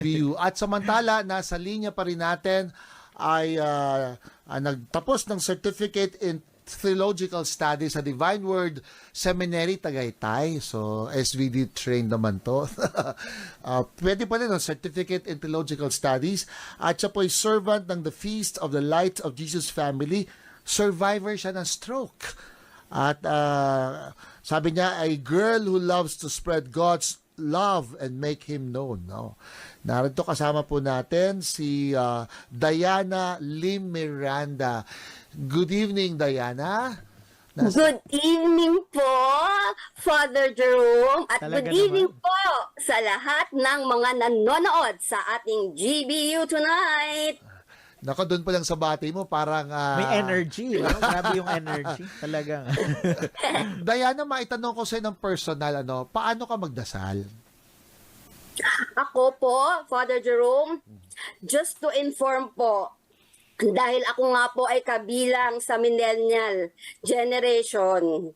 view. At samantala, nasa linya pa rin natin ay nagtapos ng Certificate in Theological Studies sa Divine Word Seminary, Tagaytay. So, SVD trained naman to. Pwede pa rin ang Certificate in Theological Studies. At siya po ay servant ng The Feast of the Light of Jesus Family. Survivor siya ng stroke. At sabi niya, a girl who loves to spread God's love and make Him known. No? Narito kasama po natin si Diana Lim Miranda. Good evening, Diana. Good evening po, Father Jerome, at Talaga good evening naman. po sa lahat ng mga nanonood sa ating GBU tonight. Nako, doon pa lang sa bati mo, parang... May energy. No? Grabe yung energy. Talagang. Diana, maitanong ko sa'yo ng personal, paano ka magdasal? Ako po, Father Jerome, just to inform po, dahil ako nga po ay kabilang sa millennial generation.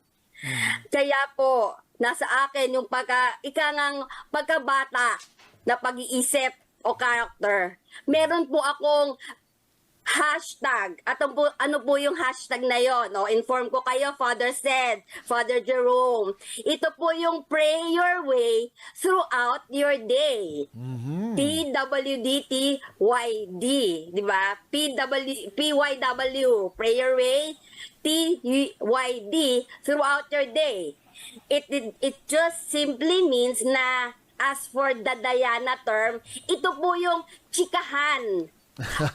Kaya po, nasa akin yung pagkabata na pag-iisip o character. Meron po akong hashtag. At ano po yung hashtag na yon? No? Inform ko kayo, Father said, Father Jerome. Ito po yung pray your way throughout your day. PWDTYD, di ba? PYW, pray your way, TYD, throughout your day. It just simply means na, as for the Diana term, ito po yung chikahan.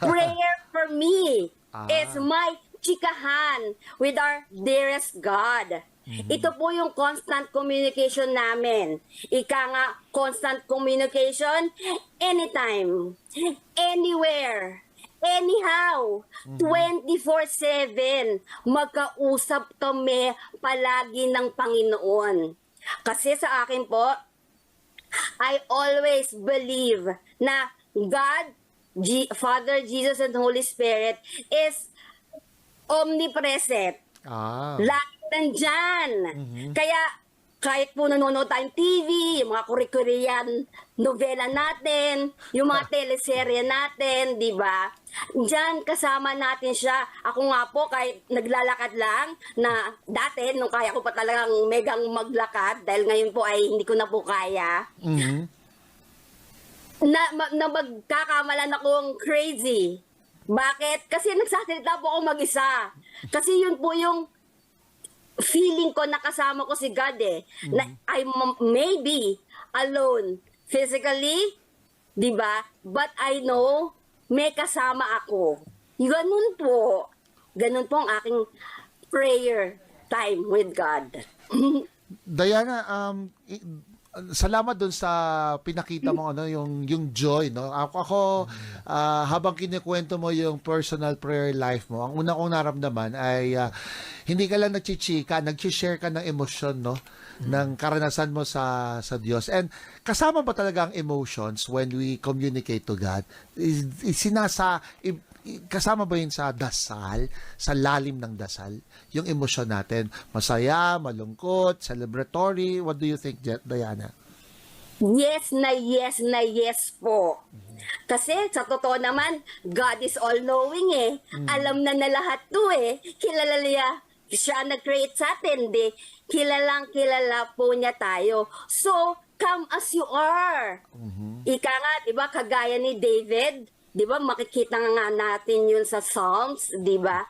Prayer for me is my chikahan with our dearest God. Ito po yung constant communication namin. Ika nga, constant communication anytime, anywhere, anyhow, 24/7. Magkausap kami palagi ng Panginoon. Kasi sa akin po, I always believe na God, Father, Jesus, and Holy Spirit is omnipresent. Lagi nandyan. Kaya kahit po nanonood tayong TV, yung mga Korean novela natin, yung mga teleserye natin, di ba? Diyan kasama natin siya. Ako nga po, kahit naglalakad lang, na dati, nung kaya ko pa talagang megang maglakad, dahil ngayon po ay hindi ko na po kaya, na magkakamalan akong crazy. Bakit? Kasi nagsasalita po ako mag-isa. Kasi yun po yung feeling ko na kasama ko si God na I may be alone physically, di ba? But I know may kasama ako. Ganun po. Ganun po ang aking prayer time with God. Diana, salamat dun sa pinakita mo yung joy, no. Ako habang kinikwento mo yung personal prayer life mo, ang una kong naramdaman ay hindi ka lang nagchichika, nag-share ka ng emosyon, no, ng karanasan mo sa Diyos. And kasama ba talaga ang emotions when we communicate to God? Kasama ba yun sa dasal, sa lalim ng dasal, yung emosyon natin? Masaya, malungkot, celebratory? What do you think, Diana? Yes na yes po. Kasi sa totoo naman, God is all-knowing Alam na lahat to Kilala niya, siya nag-create sa atin Kilalang kilala po niya tayo. So, come as you are. Ika nga, di ba, kagaya ni David, di ba, makikita nga natin yun sa Psalms, di ba?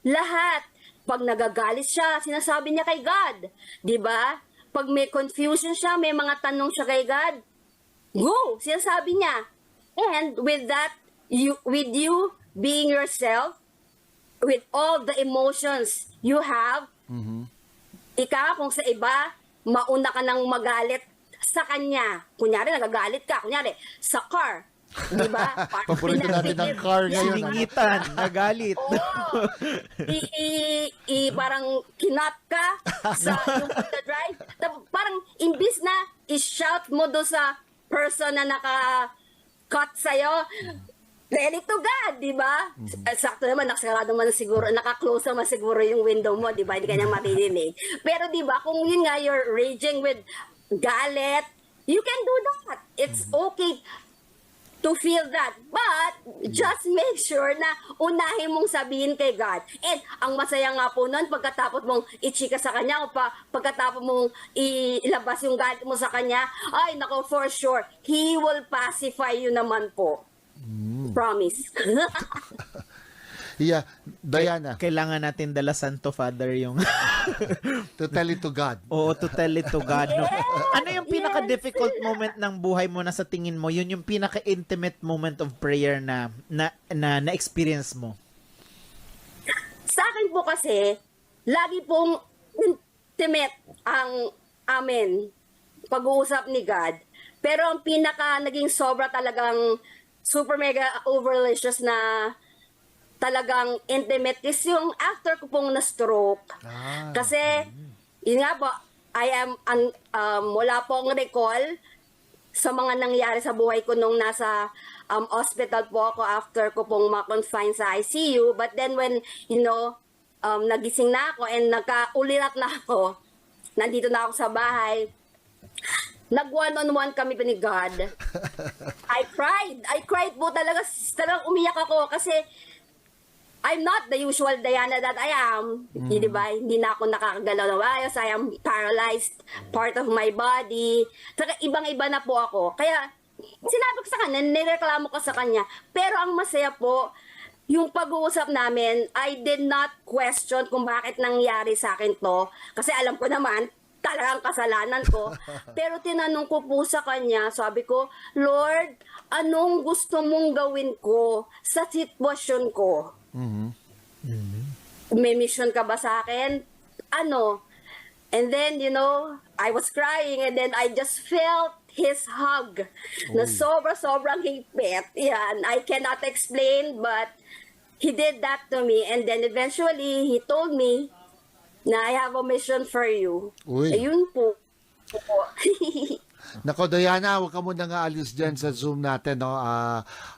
Lahat, pag nagagalit siya, sinasabi niya kay God, di ba? Pag may confusion siya, may mga tanong siya kay God, go, sinasabi niya. And with that, with you being yourself, with all the emotions you have, ika, kung sa iba, mauna ka nang magalit sa kanya. Kunyari, nagagalit ka. Kunyari, sa car. Di ba? Paborito natin ng car ngayon. Siningitan, nagalit. Parang kinap ka sa yung drive. Parang imbis na i-shout mo do sa person na naka-cut sa'yo, ready to God, di ba? Sakto naman, nakasarado naman siguro, naka-close naman siguro yung window mo, di ba? Hindi ka niya maririnig. Pero di ba, kung yun nga, you're raging with galit, you can do that. It's okay. to feel that. But, just make sure na unahin mong sabihin kay God. And, ang masaya nga po nun, pagkatapos mong ichika sa Kanya, o pagkatapos mong ilabas yung galit mo sa Kanya, ay, nako, for sure, He will pacify you naman po. Promise. Yeah, Diana, Kailangan natin dala Santo Father yung to tell it to God. Oo, to tell it to God. No? Ano yung pinaka-difficult moment ng buhay mo na sa tingin mo? Yun yung pinaka-intimate moment of prayer na experience mo? Sa akin po kasi, lagi pong intimate ang amin pag-uusap ni God. Pero ang pinaka naging sobra talagang super mega overlicious na talagang intimate is yung after ko pong na-stroke. Kasi, yun nga po, wala po akong recall sa mga nangyari sa buhay ko nung nasa hospital po ako after ko pong ma-confine sa ICU. But then when, nagising na ako and nagka-ulirat na ako, nandito na ako sa bahay, nag-one-on-one kami ni God. I cried po talaga. Talagang umiyak ako kasi I'm not the usual Diana that I am. Di ba? Hindi na ako nakakagalaw na ayos. I am paralyzed part of my body. Saka ibang-iba na po ako. Kaya sinabi ko sa kanya, nireklamo ko sa kanya. Pero ang masaya po, yung pag-uusap namin, I did not question kung bakit nangyari sa akin to. Kasi alam ko naman, talagang kasalanan ko. Pero tinanong ko po sa kanya, sabi ko, Lord, anong gusto mong gawin ko sa sitwasyon ko? May mission ka ba sa akin? Ano? And then, I was crying and then I just felt his hug na sobrang higpit. Yan, I cannot explain but he did that to me and then eventually he told me na I have a mission for you. Uy. Ayun po. Nako, Diana, huwag ka muna nga alis dyan sa Zoom natin. No?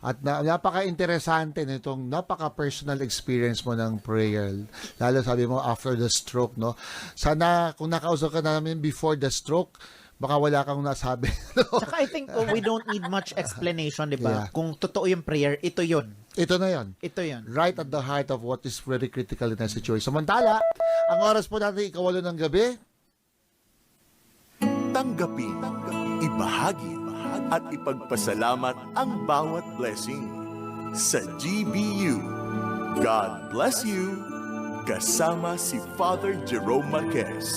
At napaka-interesante nitong napaka-personal experience mo ng prayer. Lalo sabi mo, after the stroke. No? Sana, kung nakausap ka namin before the stroke, baka wala kang nasabi. No? Saka I think we don't need much explanation, di ba? Yeah. Kung totoo yung prayer, ito yun. Ito na yon. Ito yun. Right at the heart of what is very critical in a situation. Samantala, ang oras po natin ikawalo ng gabi. Tanggapin, ibahagi, at ipagpasalamat ang bawat blessing. Sa GBU, God bless you, kasama si Father Jerome Marquez.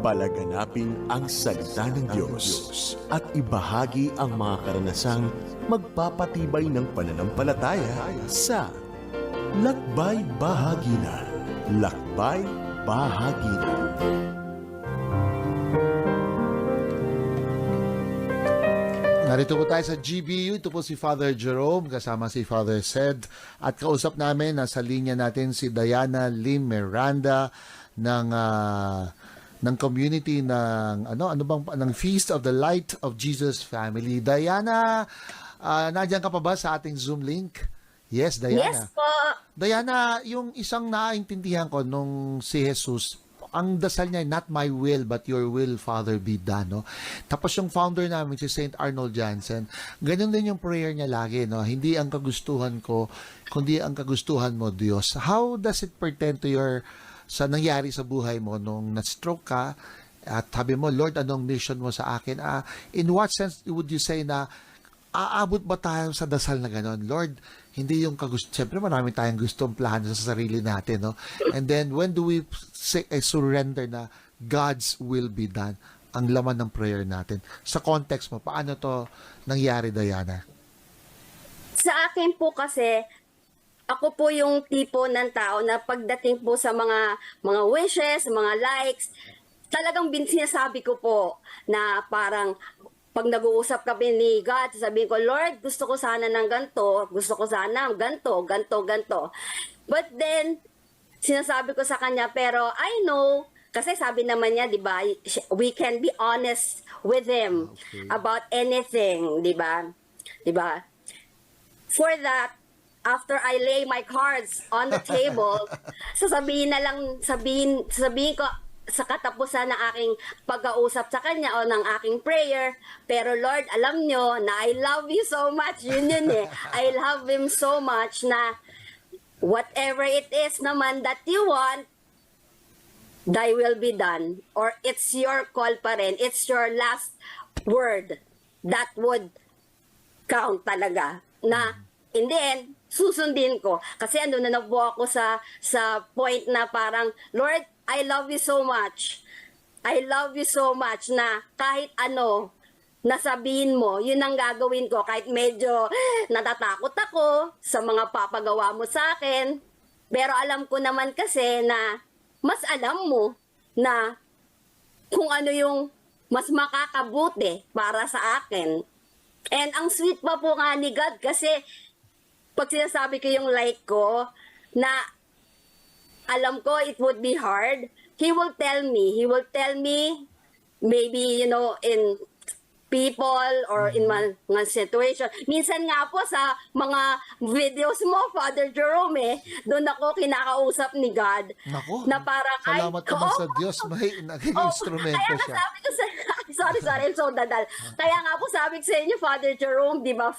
Palaganapin ang salita ng Diyos at ibahagi ang mga karanasang magpapatibay ng pananampalataya sa Lakbay Bahagina. Lakbay Bahagina. Narito po tayo sa GBU. Ito po si Father Jerome, kasama si Father Sed. At kausap namin, nasa linya natin si Diana Lim Miranda ng community ng ng Feast of the Light of Jesus Family. Diana, nandiyan ka pa ba sa ating Zoom link? Yes, Diana. Yes po. Diana, yung isang naintindihan ko nung si Jesus, ang dasal niya, not my will, but your will, Father, be done. No? Tapos yung founder namin, si St. Arnold Jansen, ganyan din yung prayer niya lagi. No? Hindi ang kagustuhan ko, kundi ang kagustuhan mo, Diyos. How does it pertain to sa nangyari sa buhay mo nung na-stroke ka, at sabi mo, Lord, anong mission mo sa akin? In what sense would you say na aabot ba tayo sa dasal na gano'n? Lord, hindi yung siyempre marami tayong gustong plano sa sarili natin, no? And then, when do we surrender na God's will be done? Ang laman ng prayer natin. Sa context mo, paano to nangyari, Diana? Sa akin po kasi, ako po yung tipo ng tao na pagdating po sa mga wishes, mga likes, talagang sinasabi ko po na parang pag nag-uusap kami ni God, sabihin ko, Lord, gusto ko sana ng ganito, gusto ko sana ganito, ganito. But then, sinasabi ko sa kanya, pero I know, kasi sabi naman niya, di ba, we can be honest with Him about anything, di ba? Di ba? For that, after I lay my cards on the table, sasabihin ko, sa katapusan ng aking pag-kausap sa kanya o ng aking prayer. Pero Lord, alam nyo na I love you so much. Yun eh. I love him so much na whatever it is naman that you want, thy will be done. Or it's your call pa rin. It's your last word that would count talaga. Na in the end, susundin ko. Kasi ando na po ako sa point na parang, Lord, I love you so much. I love you so much na kahit ano nasabihin mo, yun ang gagawin ko. Kahit medyo natatakot ako sa mga papagawa mo sa akin. Pero alam ko naman kasi na mas alam mo na kung ano yung mas makakabuti para sa akin. And ang sweet pa po nga ni God kasi pag sinasabi ko yung like ko na alam ko it would be hard, He will tell me, maybe, you know, in people or in mga situation. Minsan nga po sa mga videos mo, Father Jerome, doon ako kinakausap ni God. Naku, na parang, salamat naman sa Diyos, may naging instrumento kaya siya. sabi ko sa, sorry, I'm so dadal. Kaya nga po sabi ko sa inyo, Father Jerome, di ba,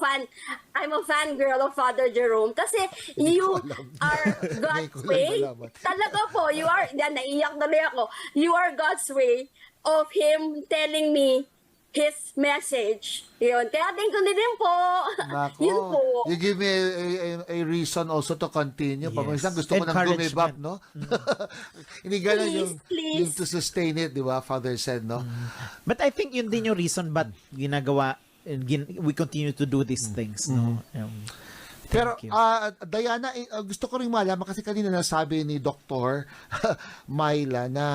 I'm a fan girl of Father Jerome kasi you are Ngayon God's ko lang way. nalaman. Talaga po, you are, yan, naiiyak na rin ako. You are God's way of Him telling me His message. Yun. Kaya thank you din po. Nako, Yun po. you give me a reason also to continue. Yes. Paminsan gusto ko nang gumibap, no? Hindi ganun yung to sustain it, di ba? Father said, no? But I think yun din yung reason ba't ginagawa, we continue to do these things, no? Pero, you. Diana, gusto ko rin malaman kasi kanina nasabi ni Dr. Myla na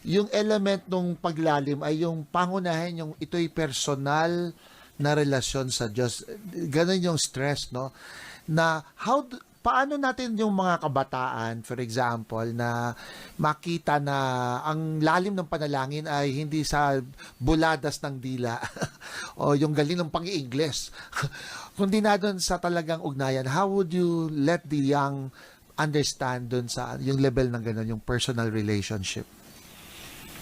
yung element ng paglalim ay yung pangunahin, yung ito'y personal na relasyon sa Diyos. Ganon yung stress, no? Na paano natin yung mga kabataan, for example, na makita na ang lalim ng panalangin ay hindi sa buladas ng dila o yung galing ng pang-i-Ingles, kundi na doon sa talagang ugnayan. How would you let the young understand doon sa yung level ng ganon, yung personal relationship?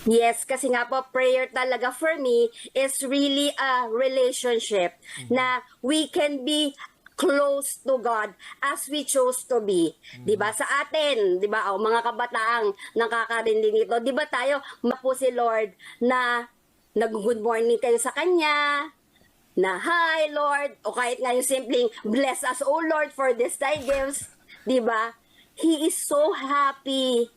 Yes, kasi nga po, prayer talaga for me is really a relationship na we can be close to God as we chose to be. 'Di ba? Sa atin, 'di ba? Mga kabataang nakakarinig nito, 'di ba tayo mapo si Lord na nag-good morning tayo sa kanya, na hi Lord, o kahit nga yung simpleng bless us O Lord for this thy gifts, 'di ba? He is so happy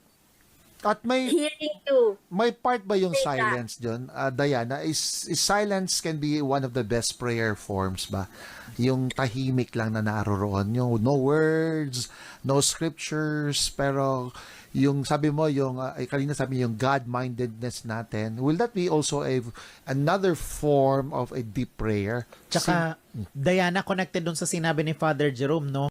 At hearing you. may part ba yung Say that. silence dyan, Diana? Is silence can be one of the best prayer forms ba? Yung tahimik lang na naroroon, yung no words, no scriptures, pero yung sabi mo, yung kanina sabi yung God-mindedness natin, will that be also another form of a deep prayer? Tsaka, Diana, connected dun sa sinabi ni Father Jerome, no?